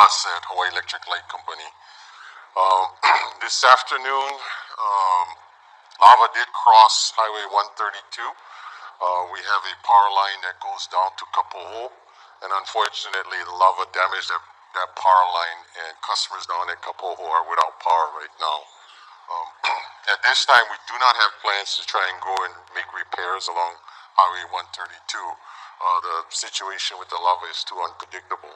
us at Hawaii Electric Light Company. This afternoon, lava did cross Highway 132. We have a power line that goes down to Kapoho, and unfortunately the lava damaged that power line, and customers down at Kapoho are without power right now. At this time, we do not have plans to try and go and make repairs along Highway 132. The situation with the lava is too unpredictable.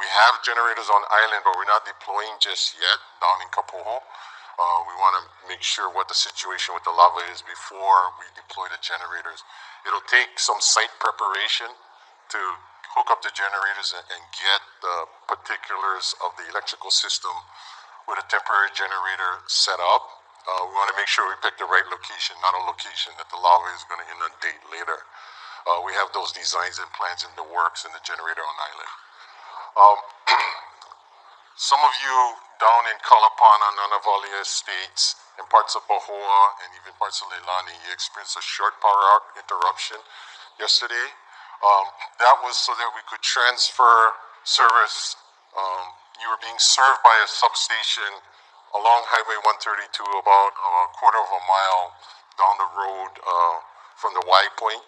We have generators on island, but we're not deploying just yet down in Kapoho. We want to make sure what the situation with the lava is before we deploy the generators. It'll take some site preparation to hook up the generators and get the particulars of the electrical system with a temporary generator set up. We want to make sure we pick the right location, not a location that the lava is going to inundate later. We have those designs and plans in the works in the generator on island. Some of you down in Kalapan on Nanavali Estates and parts of Pahoa and even parts of Leilani, you experienced a short power interruption yesterday. That was so that we could transfer service. You were being served by a substation along Highway 132 about a quarter of a mile down the road from the Y point.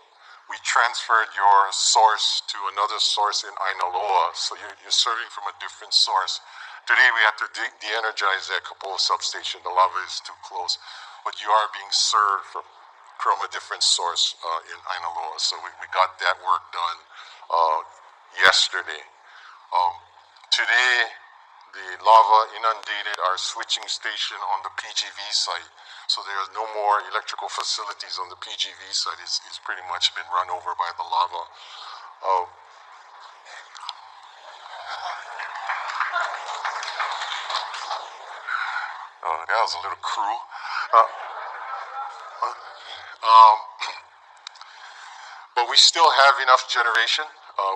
We transferred your source to another source in Ainaloa, so you're serving from a different source. Today we had to de-energize that Kapoho substation. The lava is too close, but you are being served from a different source in Ainaloa, so we got that work done yesterday. Today, the lava inundated our switching station on the PGV site, so there are no more electrical facilities on the PGV site. It's pretty much been run over by the lava. That was a little cruel. But we still have enough generation.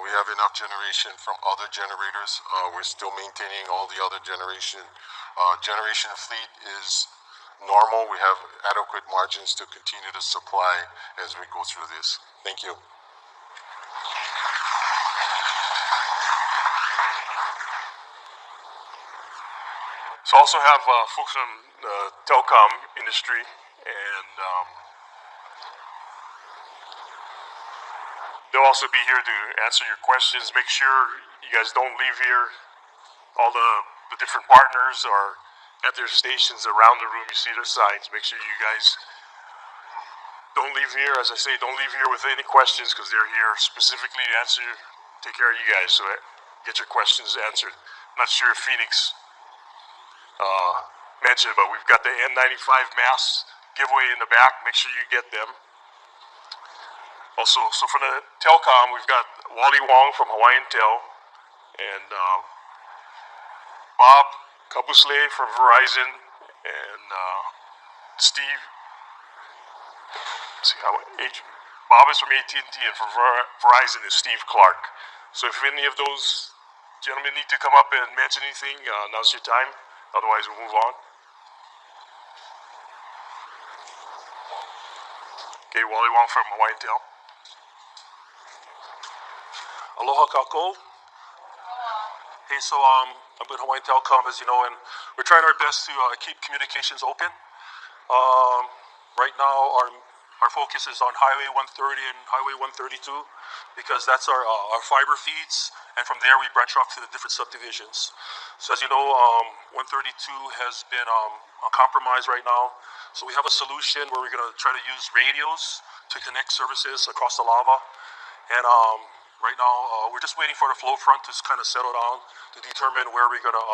We have enough generation from other generators. We're still maintaining all the other generation. Generation fleet is normal. We have adequate margins to continue to supply as we go through this. Thank you. So I also have folks from the telecom industry, and they'll also be here to answer your questions. Make sure you guys don't leave here. All the different partners are at their stations around the room. You see their signs. Make sure you guys don't leave here. As I say, don't leave here with any questions, because they're here specifically to answer, take care of you guys. So get your questions answered. I'm not sure if Phoenix mentioned, but we've got the N95 masks giveaway in the back. Make sure you get them. Also, so for the telecom, we've got Wally Wong from Hawaiian Tel, and Bob Kabusle from Verizon, and Steve. Let's see how Bob is from AT&T, and from Verizon is Steve Clark. So if any of those gentlemen need to come up and mention anything, now's your time. Otherwise, we'll move on. Okay, Wally Wong from Hawaiian Tel. Aloha kako. Hey, so I'm with Hawaiian Telecom, as you know, and we're trying our best to keep communications open. Right now, our focus is on Highway 130 and Highway 132, because that's our fiber feeds, and from there we branch off to the different subdivisions. So as you know, 132 has been compromised right now. So we have a solution where we're going to try to use radios to connect services across the lava. And right now, we're just waiting for the flow front to kind of settle down to determine where we're going to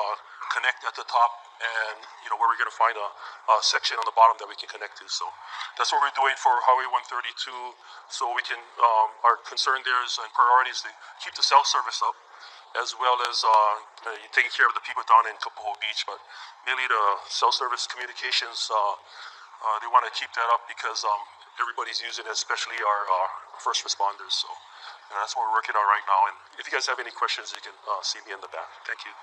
connect at the top, and where we're going to find a section on the bottom that we can connect to. So that's what we're doing for Highway 132. So we can, our concern there is, and priority is to keep the cell service up, as well as taking care of the people down in Kapoho Beach. But mainly the cell service communications, they want to keep that up because everybody's using it, especially our first responders. So that's what we're working on right now. And if you guys have any questions, you can see me in the back. Thank you.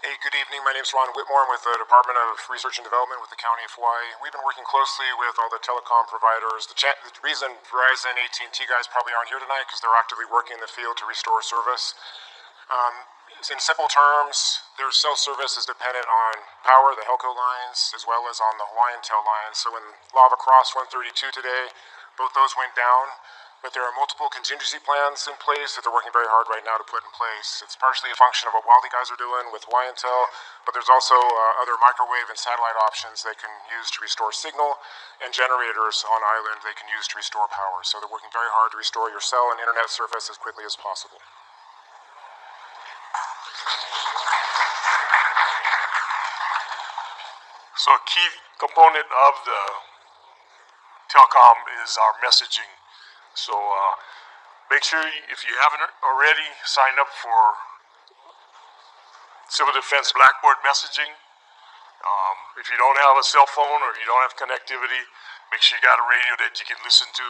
Hey, Hey, good evening. My name is Ron Whitmore. I'm with the Department of Research and Development with the County of Hawaii. We've been working closely with all the telecom providers. The reason Verizon, AT&T guys probably aren't here tonight because they're actively working in the field to restore service. In simple terms, their cell service is dependent on power, the Helco lines, as well as on the Hawaiian Tel lines. So when lava crossed 132 today, both those went down. But there are multiple contingency plans in place that they're working very hard right now to put in place. It's partially a function of what Wally guys are doing with Hawaiian Tel, but there's also other microwave and satellite options they can use to restore signal, and generators on island they can use to restore power. So they're working very hard to restore your cell and internet service as quickly as possible. So a key component of the telecom is our messaging. So make sure, if you haven't already, sign up for Civil Defense Blackboard messaging. If you don't have a cell phone or you don't have connectivity, make sure you got a radio that you can listen to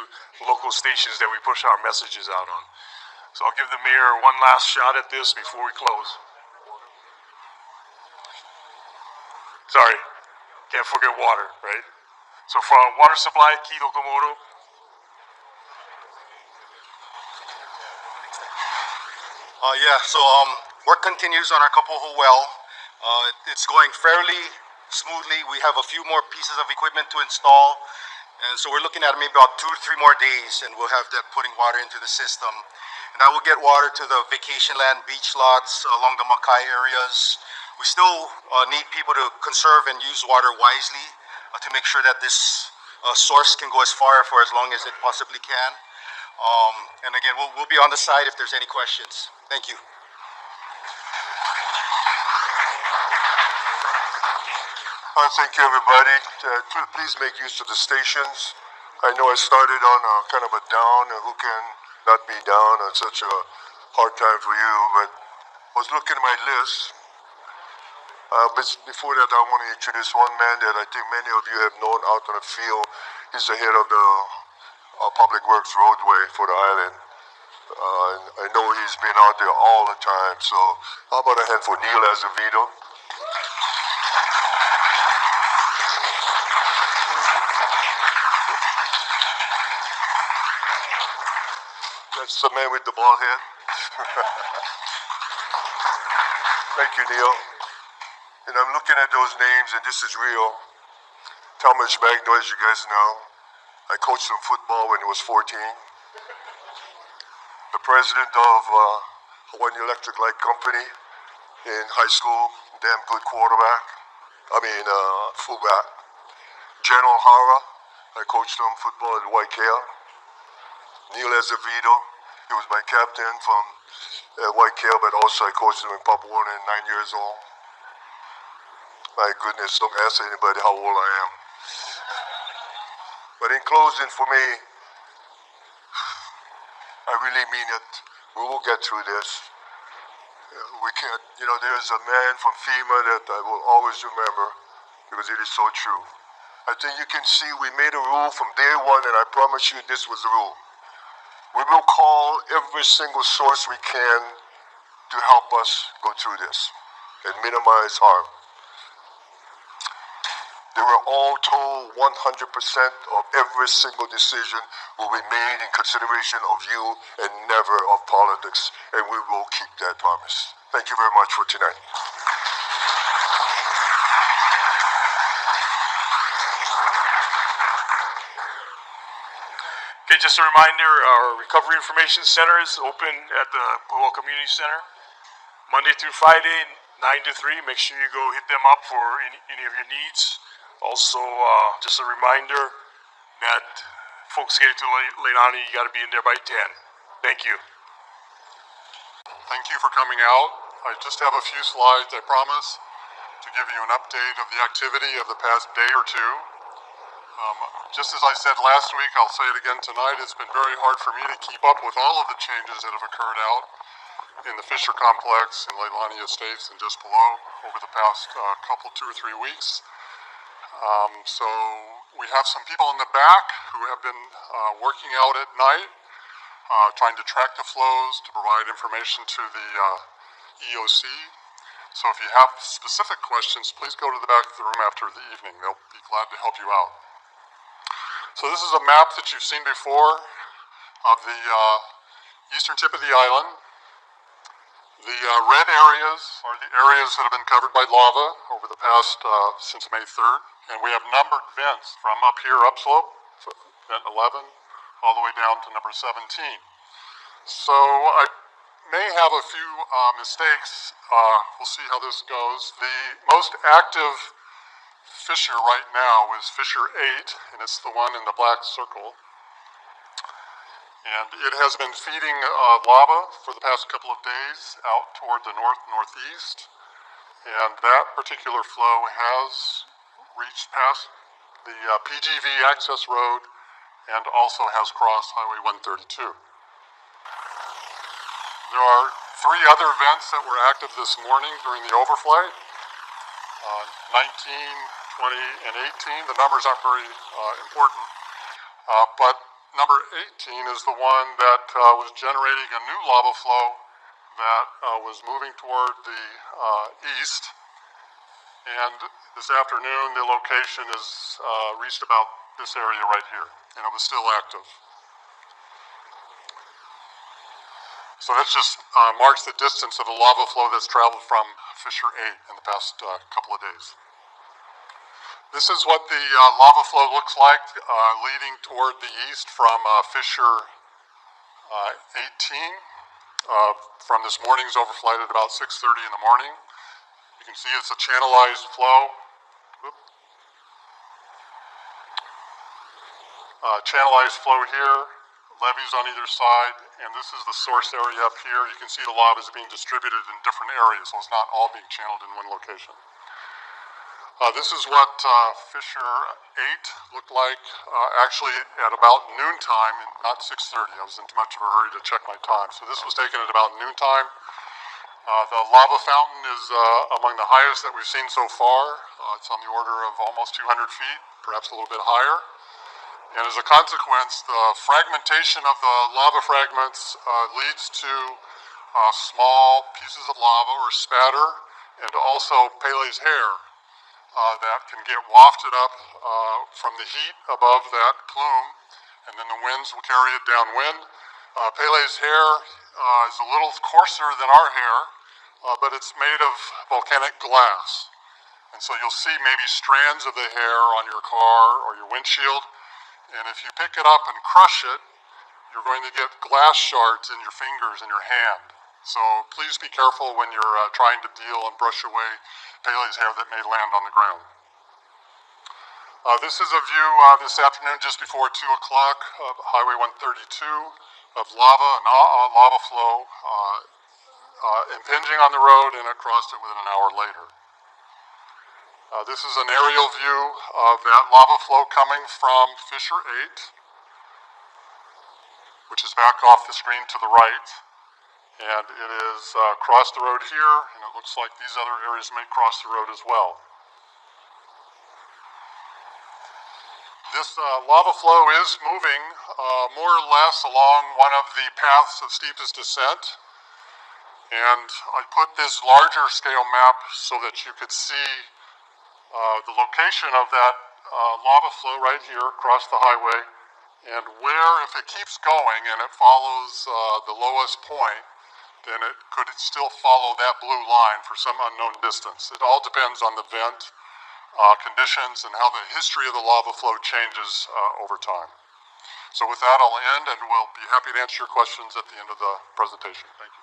local stations that we push our messages out on. So I'll give the mayor one last shot at this before we close. Sorry, can't forget water, right? So from water supply, Key Locomoto. Work continues on our Kapoho well. It's going fairly smoothly. We have a few more pieces of equipment to install, and so we're looking at maybe about 2 or 3 more days, and we'll have that putting water into the system. And that will get water to the vacation land beach lots along the Makai areas. We still need people to conserve and use water wisely to make sure that this source can go as far for as long as it possibly can. And again, we'll be on the side if there's any questions. Thank you. Thank you, everybody. Please make use of the stations. I know I started on a kind of a down, who can not be down on such a hard time for you, but I was looking at my list. But before that, I want to introduce one man that I think many of you have known out on the field. He's the head of the Public Works roadway for the island. I know he's been out there all the time, so how about a hand for Neil Azevedo? That's the man with the bald head. Thank you, Neil. And I'm looking at those names, and this is real. Thomas Magno, as you guys know, I coached him football when he was 14. The president of Hawaii Electric Light Company in high school, damn good quarterback. Fullback. General Hara, I coached him football at Waikea. Neil Azevedo, he was my captain from Waikea, but also I coached him in Papua at 9 years old. My goodness, don't ask anybody how old I am. But in closing, for me, I really mean it. We will get through this. We can't, there's a man from FEMA that I will always remember because it is so true. I think you can see we made a rule from day one, and I promise you this was the rule. We will call every single source we can to help us go through this and minimize harm. They were all told 100% of every single decision will be made in consideration of you and never of politics, and we will keep that promise. Thank you very much for tonight. Okay, just a reminder, our Recovery Information Center is open at the Puhua Community Center, Monday through Friday, 9 to 3. Make sure you go hit them up for any of your needs. Also, just a reminder that folks getting to Leilani, you got to be in there by 10. Thank you. Thank you for coming out. I just have a few slides, I promise, to give you an update of the activity of the past day or two. Just as I said last week, I'll say it again tonight, it's been very hard for me to keep up with all of the changes that have occurred out in the Fisher Complex in Leilani Estates and just below over the past 2 or 3 weeks. So we have some people in the back who have been working out at night, trying to track the flows, to provide information to the EOC. So if you have specific questions, please go to the back of the room after the evening. They'll be glad to help you out. So this is a map that you've seen before of the eastern tip of the island. The red areas are the areas that have been covered by lava over the past, since May 3rd. And we have numbered vents from up here upslope, vent 11, all the way down to number 17. So I may have a few mistakes. We'll see how this goes. The most active fissure right now is fissure 8, and it's the one in the black circle. And it has been feeding lava for the past couple of days out toward the north-northeast. And that particular flow has reached past the PGV access road and also has crossed Highway 132. There are 3 other vents that were active this morning during the overflight, 19, 20, and 18. The numbers aren't very important, but number 18 is the one that was generating a new lava flow that was moving toward the east. And this afternoon, the location is reached about this area right here, and it was still active. So that just marks the distance of the lava flow that's traveled from fissure 8 in the past couple of days. This is what the lava flow looks like leading toward the east from fissure 18 from this morning's overflight at about 6:30 in the morning. You can see it's a channelized flow. Channelized flow here, levees on either side, and this is the source area up here. You can see the lava is being distributed in different areas, so it's not all being channeled in one location. This is what fissure 8 looked like actually at about noontime, not 6:30. I was in too much of a hurry to check my time. So this was taken at about noontime. The lava fountain is among the highest that we've seen so far. It's on the order of almost 200 feet, perhaps a little bit higher. And as a consequence, the fragmentation of the lava fragments leads to small pieces of lava or spatter, and also Pele's hair that can get wafted up from the heat above that plume, and then the winds will carry it downwind. Pele's hair is a little coarser than our hair, but it's made of volcanic glass. And so you'll see maybe strands of the hair on your car or your windshield, and if you pick it up and crush it, you're going to get glass shards in your fingers and your hand. So please be careful when you're trying to deal and brush away Pele's hair that may land on the ground. This is a view this afternoon just before 2 o'clock of Highway 132 of lava, an lava flow impinging on the road, and it crossed it within an hour later. This is an aerial view of that lava flow coming from fissure 8, which is back off the screen to the right. And it is crossed the road here, and it looks like these other areas may cross the road as well. This lava flow is moving more or less along one of the paths of steepest descent. And I put this larger scale map so that you could see the location of that lava flow right here across the highway, and where, if it keeps going and it follows the lowest point, then it could still follow that blue line for some unknown distance. It all depends on the vent conditions and how the history of the lava flow changes over time. So with that, I'll end, and we'll be happy to answer your questions at the end of the presentation. Thank you.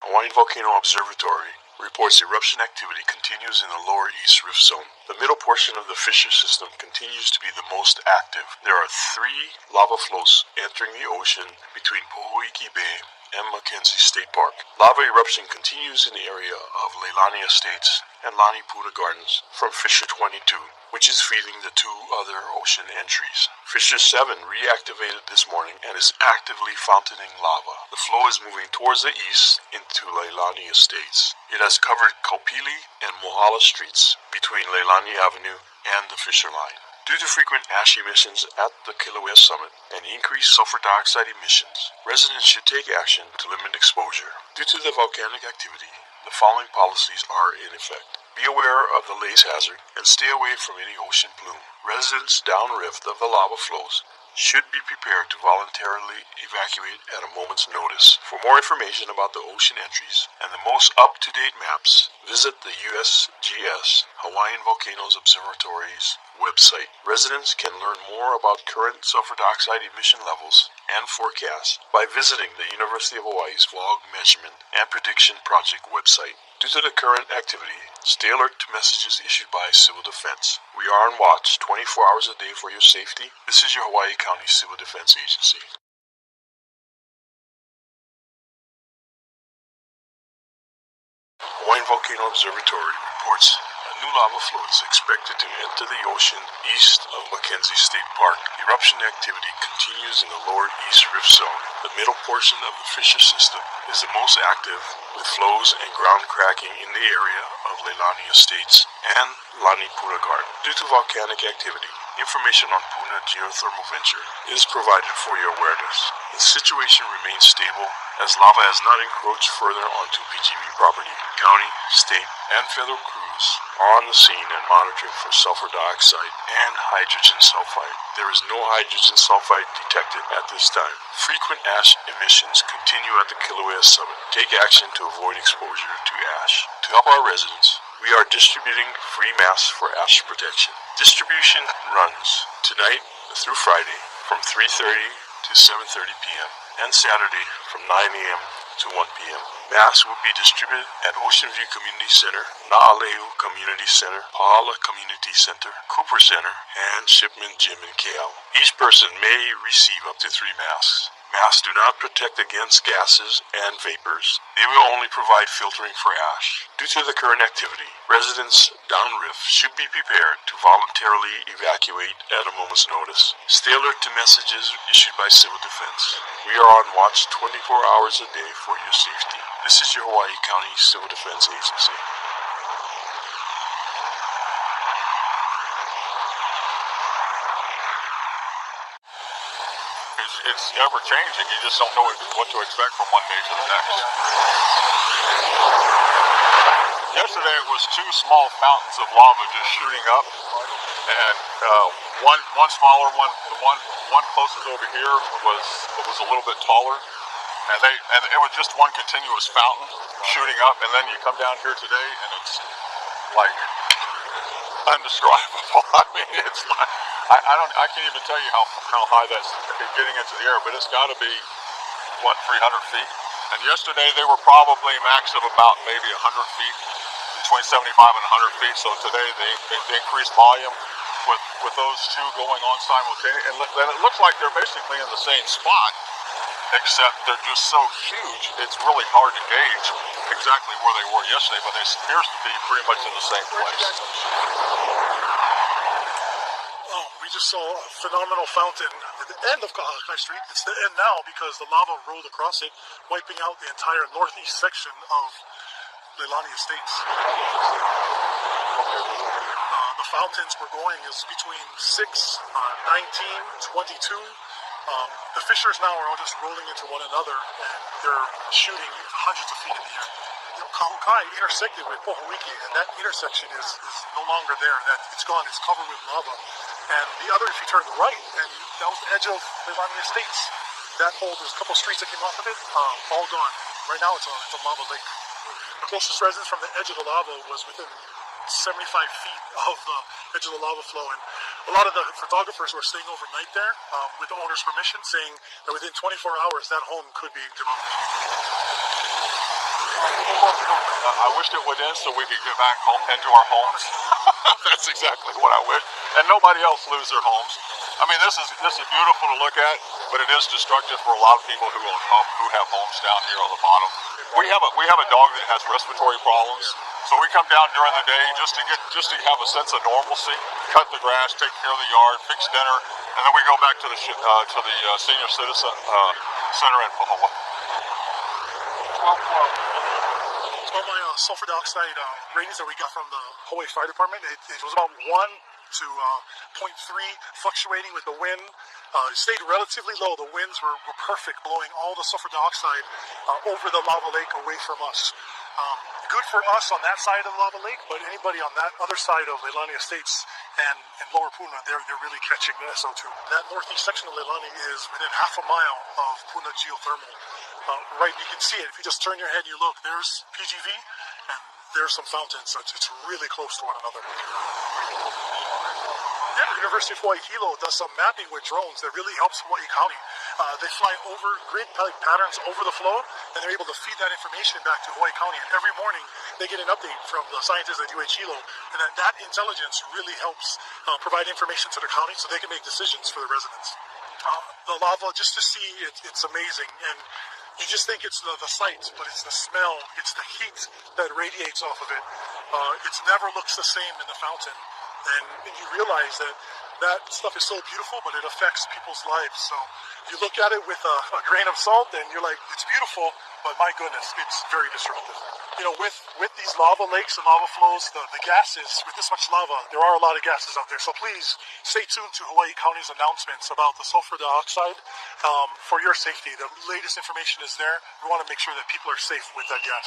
Hawaiian Volcano Observatory reports eruption activity continues in the lower east rift zone. The middle portion of the fissure system continues to be the most active. There are 3 lava flows entering the ocean between Pohoiki Bay and Mackenzie State Park. Lava eruption continues in the area of Leilani Estates and Lani Puna Gardens from fissure 22, which is feeding the 2 other ocean entries. Fissure 7 reactivated this morning and is actively fountaining lava. The flow is moving towards the east into Leilani Estates. It has covered Kaupili and Mohala streets between Leilani Avenue and the fissure line. Due to frequent ash emissions at the Kilauea summit and increased sulfur dioxide emissions, residents should take action to limit exposure. Due to the volcanic activity, the following policies are in effect. Be aware of the lace hazard and stay away from any ocean plume. Residents downrift of the lava flows should be prepared to voluntarily evacuate at a moment's notice. For more information about the ocean entries and the most up-to-date maps, visit the USGS Hawaiian Volcanoes Observatory's website. Residents can learn more about current sulfur dioxide emission levels and forecasts by visiting the University of Hawaii's Fog Measurement and Prediction Project website. Due to the current activity, stay alert to messages issued by Civil Defense. We are on watch 24 hours a day for your safety. This is your Hawaii County Civil Defense Agency. Hawaiian Volcano Observatory reports a new lava flow is expected to enter the ocean east of Mackenzie State Park. Eruption activity continues in the lower east rift zone. The middle portion of the fissure system is the most active, with flows and ground cracking in the area of Leilani Estates and Lani Puna Garden. Due to volcanic activity, information on Puna geothermal venture is provided for your awareness. The situation remains stable as lava has not encroached further onto PGV property. County, state, and federal crews are on the scene and monitoring for sulfur dioxide and hydrogen sulfide. There is no hydrogen sulfide detected at this time. Frequent ash emissions continue at the Kilauea summit. Take action to avoid exposure to ash. To help our residents, we are distributing free masks for ash protection. Distribution runs tonight through Friday from 3:30 to 7:30 p.m. and Saturday from 9 a.m. to 1 p.m. Masks will be distributed at Ocean View Community Center, Na'aleu Community Center, Pahala Community Center, Cooper Center, and Shipman Gym in KL. Each person may receive up to 3 masks. Masks do not protect against gases and vapors. They will only provide filtering for ash. Due to the current activity, residents downrift should be prepared to voluntarily evacuate at a moment's notice. Stay alert to messages issued by Civil Defense. We are on watch 24 hours a day for your safety. This is your Hawaii County Civil Defense Agency. It's ever changing. You just don't know what to expect from one day to the next. Yesterday it was 2 small fountains of lava just shooting up, and one smaller one, the one closest over here was a little bit taller, and it was just one continuous fountain shooting up, and then you come down here today and it's like undescribable. I mean, it's like I can't even tell you how high that's getting into the air, but it's got to be 300 feet. And yesterday they were probably max of about maybe 100 feet, between 75 and 100 feet. So today they increased volume with those 2 going on simultaneously, and it looks like they're basically in the same spot, except they're just so huge. It's really hard to gauge exactly where they were yesterday, but they appears to be pretty much in the same place. We just saw a phenomenal fountain at the end of Kahakai Street. It's the end now because the lava rolled across it, wiping out the entire northeast section of Leilani Estates. The fountains were going is between 6, 19, 22. The fissures now are all just rolling into one another, and they're shooting hundreds of feet in the air. Kahukai intersected with Pohoiki, and that intersection is no longer there. It's gone. It's covered with lava. And the other, if you turn right, and that was the edge of Leilani Estates. That hole, there's a couple streets that came off of it, all gone. And right now it's a lava lake. The closest residence from the edge of the lava was within 75 feet of the edge of the lava flow. And a lot of the photographers were staying overnight there with the owner's permission, saying that within 24 hours that home could be demolished. I wished it would end so we could get back home into our homes. That's exactly what I wish. And nobody else lose their homes. I mean, this is beautiful to look at, but it is destructive for a lot of people who have homes down here on the bottom. We have a dog that has respiratory problems, so we come down during the day just to have a sense of normalcy, cut the grass, take care of the yard, fix dinner, and then we go back to the senior citizen center in Pahoa. My sulfur dioxide ratings that we got from the Hawaii Fire Department, it was about 1 to 0.3, fluctuating with the wind. It stayed relatively low. The winds were perfect, blowing all the sulfur dioxide over the lava lake away from us. Good for us on that side of the lava lake, but anybody on that other side of Leilani Estates and Lower Puna, they're really catching the SO2. That northeast section of Leilani is within half a mile of Puna geothermal. Right, you can see it. If you just turn your head, you look, there's PGV, and there's some fountains, so it's really close to one another. Yeah, the University of Hawaii Hilo does some mapping with drones that really helps Hawaii County. They fly over grid patterns over the flow, and they're able to feed that information back to Hawaii County. And every morning, they get an update from the scientists at UH Hilo, and that intelligence really helps provide information to the county so they can make decisions for the residents. The lava, just to see, it's amazing. And you just think it's the sight, but it's the smell, it's the heat that radiates off of it. It never looks the same in the fountain. And you realize that stuff is so beautiful, but it affects people's lives. So you look at it with a grain of salt, and you're like, it's beautiful, but my goodness, it's very disruptive. You know, with these lava lakes and lava flows, the gases, with this much lava, there are a lot of gases out there. So please stay tuned to Hawaii County's announcements about the sulfur dioxide for your safety. The latest information is there. We want to make sure that people are safe with that gas.